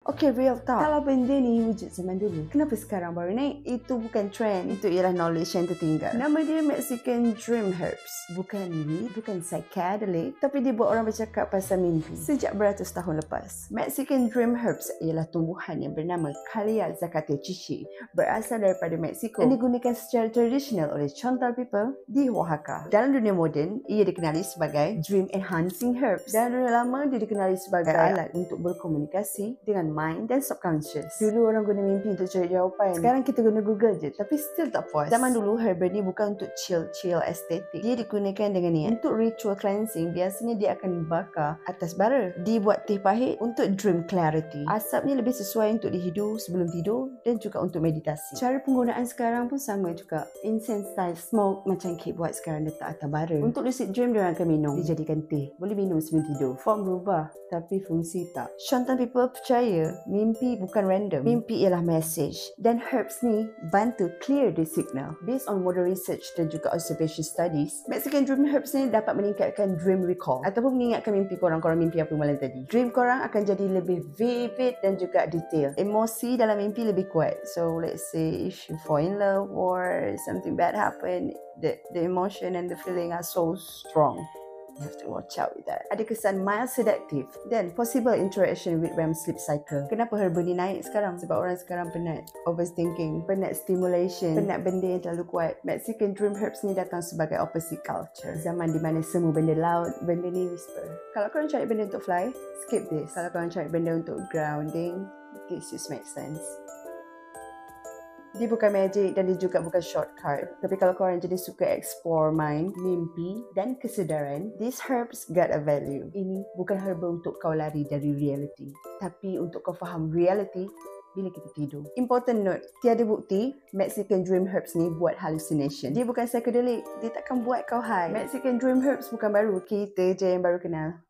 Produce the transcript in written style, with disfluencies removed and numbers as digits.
Okay, real talk. Kalau benda ni wujud zaman dulu, kenapa sekarang baru naik? Itu bukan trend. Itu ialah knowledge yang tertinggal. Nama dia Mexican Dream Herbs. Bukan weed, bukan psychedelic, tapi dia buat orang bercakap pasal mimpi. Sejak beratus tahun lepas, Mexican Dream Herbs ialah tumbuhan yang bernama Camellia zacate chichi, berasal daripada Mexico dan digunakan secara tradisional oleh Chontal people di Oaxaca. Dalam dunia moden, ia dikenali sebagai Dream Enhancing Herbs. Dalam dunia lama, dia dikenali sebagai alat untuk berkomunikasi dengan mind dan subconscious. Dulu orang guna mimpi untuk cari jawapan. Sekarang kita guna Google je, tapi still tak puas. Zaman dulu, herb ni bukan untuk chill estetik. Dia digunakan dengan niat. Untuk ritual cleansing, biasanya dia akan dibakar atas bara. Dibuat teh pahit untuk dream clarity. Asapnya lebih sesuai untuk dihidu sebelum tidur dan juga untuk meditasi. Cara penggunaan sekarang pun sama juga. Incense style smoke macam Kate buat sekarang letak atas bara. Untuk lucid dream, diorang akan minum. Dijadikan teh. Boleh minum sebelum tidur. Form berubah, tapi fungsi tak. Shantan people percaya mimpi bukan random. Mimpi ialah message. Dan herbs ni bantu clear the signal. Based on modern research dan juga observation studies, Mexican Dream Herbs ni dapat meningkatkan dream recall ataupun mengingatkan mimpi korang mimpi apa malam tadi. Dream korang akan jadi lebih vivid dan juga detail. Emosi dalam mimpi lebih kuat. So let's say if you fall in love or something bad happen, the emotion and the feeling are so strong. You have to watch out with that. Ada kesan mild sedative dan possible interaction with REM sleep cycle. Kenapa herba ni naik sekarang? Sebab orang sekarang penat overthinking, penat stimulation, penat benda yang terlalu kuat. Mexican Dream Herbs ni datang sebagai opposite culture. Zaman di mana semua benda loud, benda ni whisper. Kalau korang cari benda untuk fly, skip this. Kalau korang cari benda untuk grounding, this just makes sense. Dia bukan magic dan dia juga bukan shortcut. Tapi kalau korang jenis suka explore mind, mimpi dan kesedaran, these herbs got a value. Ini bukan herba untuk kau lari dari reality, tapi untuk kau faham reality bila kita tidur. Important note, tiada bukti Mexican Dream Herbs ni buat hallucination. Dia bukan psychedelic, dia takkan buat kau high. Mexican Dream Herbs bukan baru, kita je yang baru kenal.